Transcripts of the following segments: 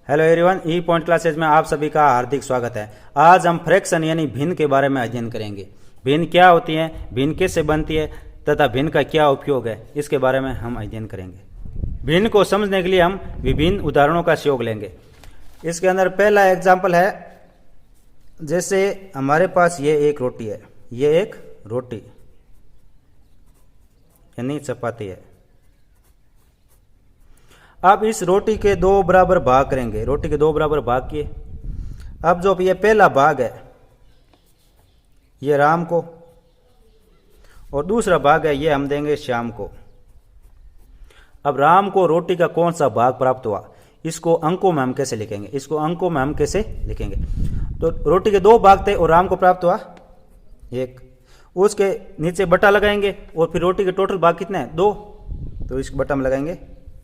Hello everyone, ई point classes में आप सभी का हार्दिक स्वागत है। आज हम फ्रैक्शन यानी भिन्न के बारे में अध्ययन करेंगे। भिन्न क्या होती है, भिन्न कैसे बनती है तथा भिन्न का क्या उपयोग है, इसके बारे में हम अध्ययन करेंगे। भिन्न को समझने के लिए हम विभिन्न उदाहरणों का सहयोग लेंगे। इसके अंदर पहला एग्जाम्पल है, जैसे हमारे पास ये एक रोटी है, ये एक रोटी यानी चपाती है। अब इस रोटी के दो बराबर भाग करेंगे। रोटी के दो बराबर भाग किए। अब जो ये पहला भाग है ये राम को, और दूसरा भाग है ये हम देंगे श्याम को। अब राम को रोटी का कौन सा भाग प्राप्त हुआ, इसको अंकों में हम कैसे लिखेंगे, इसको अंकों में हम कैसे लिखेंगे। तो रोटी के दो भाग थे और राम को प्राप्त हुआ एक, उसके नीचे बटा लगाएंगे और फिर रोटी के टोटल भाग कितने हैं, दो, तो इस बटा में लगाएंगे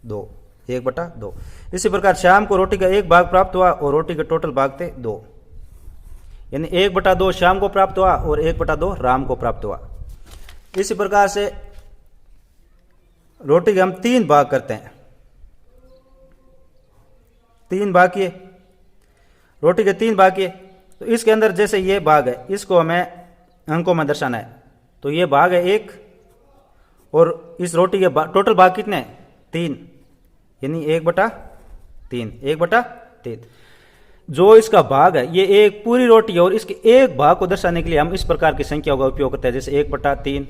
दो, 1/2। इसी प्रकार श्याम को रोटी का एक भाग प्राप्त हुआ और रोटी के टोटल भाग थे 2, यानी 1/2 श्याम को प्राप्त हुआ और 1/2 राम को प्राप्त हुआ। इसी प्रकार से रोटी के हम 3 भाग करते हैं। 3 भाग किए, रोटी के 3 भाग किए। तो इसके अंदर जैसे ये भाग है, इसको हमें अंकों में दर्शाना है। तो ये भाग है 1 और इस रोटी के टोटल भाग कितने हैं, 3, यानी 1/3, 1/3। जो इसका भाग है ये एक पूरी रोटी है और इसके एक भाग को दर्शाने के लिए हम इस प्रकार की संख्या का उपयोग करते हैं, जैसे 1/3,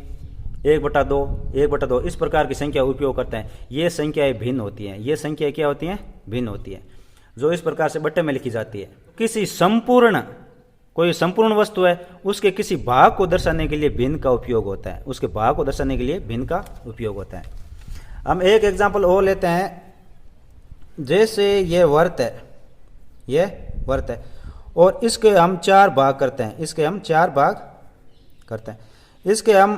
1/2, 1/2, इस प्रकार की संख्या उपयोग करते हैं। ये संख्याएं भिन्न होती हैं। ये संख्याएं क्या होती हैं, भिन्न होती हैं, जो इस प्रकार से बट्टे में लिखी जाती है। किसी संपूर्ण, कोई संपूर्ण वस्तु है, उसके किसी भाग को दर्शाने के लिए भिन्न का उपयोग होता है। उसके भाग को दर्शाने के लिए भिन्न का उपयोग होता है। हम एक एग्जाम्पल और लेते हैं, जैसे ये वर्त है, ये वर्त है और इसके हम 4 भाग करते हैं। इसके हम 4 भाग करते हैं। इसके हम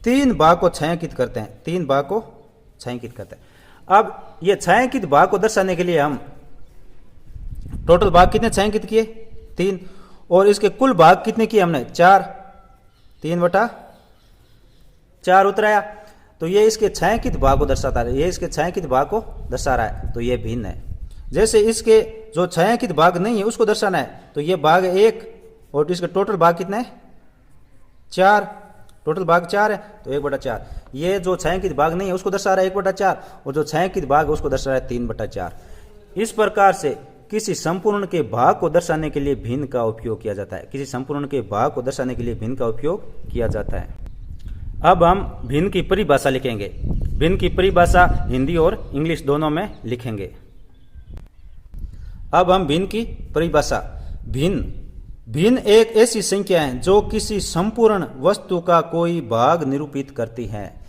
3 भाग को छायांकित करते हैं। 3 भाग को छायांकित करते हैं। अब ये छायांकित भाग को दर्शाने के लिए हम टोटल भाग कितने छायांकित किए, 3, और इसके कुल भाग कितने किए हमने, 4, 3/4 उतराया। तो ये इसके छायांकित भाग को दर्शाता है, ये इसके छायांकित भाग को दर्शा रहा है, तो ये भिन्न है। जैसे इसके जो छायांकित भाग नहीं है उसको दर्शाना है, तो ये भाग 1 और इसके टोटल भाग कितने हैं, 4, टोटल भाग 4 है, तो 1/4। ये जो छायांकित भाग नहीं है उसको दर्शा रहा है 1/4, और जो छायांकित भाग है उसको दर्शा रहा है 3/4। इस प्रकार से किसी संपूर्ण के भाग को दर्शाने के लिए भिन्न का उपयोग किया जाता है। किसी संपूर्ण के भाग को दर्शाने के लिए भिन्न का उपयोग किया जाता है। अब हम भिन्न की परिभाषा लिखेंगे। भिन्न की परिभाषा हिंदी और इंग्लिश दोनों में लिखेंगे। अब हम भिन्न की परिभाषा, भिन्न एक ऐसी संख्या है जो किसी संपूर्ण वस्तु का कोई भाग निरूपित करती है।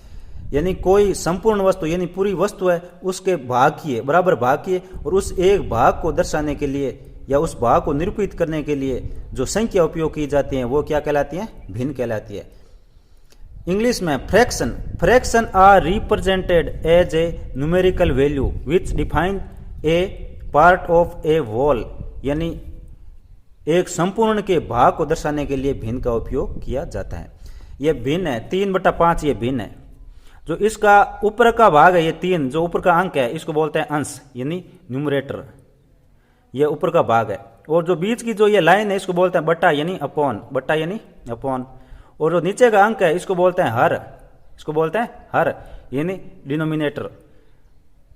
यानी कोई संपूर्ण वस्तु यानी पूरी वस्तु है, उसके भाग किए, बराबर भाग किए, और उस एक भाग को दर्शाने के लिए या उस भाग को निरूपित करने के लिए जो संख्या उपयोग की जाती है वो क्या कहलाती है, भिन्न कहलाती है। इंग्लिश में fraction are represented as a numerical value which define a part of a whole, यानी एक संपूर्ण के भाग को दर्शाने के लिए भिन्न का उपयोग किया जाता है। यह भिन्न है, 3/5 ये भिन्न है। जो इसका ऊपर का भाग है ये 3, जो ऊपर का अंक है इसको बोलते हैं अंश, यानी न्यूमरेटर, ये ऊपर का भाग है। और जो बीच की जो ये लाइन है इसको बोलते हैं बट्टा, यानी अपॉन, बट्टा यानी अपॉन। और जो नीचे का अंक है इसको बोलते हैं हर, इसको बोलते हैं हर, यानी डिनोमिनेटर।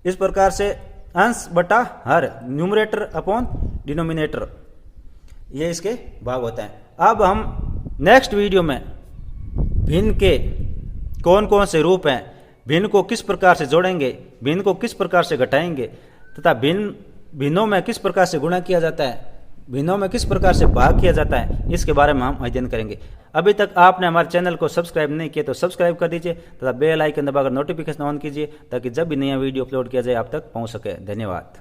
इस प्रकार से अंश बटा हर, न्यूमरेटर अपॉन डिनोमिनेटर, ये इसके भाग होते हैं। अब हम नेक्स्ट वीडियो में भिन्न के कौन कौन से रूप हैं, भिन्न को किस प्रकार से जोड़ेंगे, भिन्न को किस प्रकार से घटाएंगे, तथा भिन्नों में किस प्रकार से गुणा किया जाता है, भिन्नों में किस प्रकार से भाग किया जाता है, इसके बारे में हम अध्ययन करेंगे। अभी तक आपने हमारे चैनल को सब्सक्राइब नहीं किया तो सब्सक्राइब कर दीजिए तथा बेल आइकन दबाकर नोटिफिकेशन ऑन कीजिए, ताकि जब भी नया वीडियो अपलोड किया जाए आप तक पहुंच सके। धन्यवाद।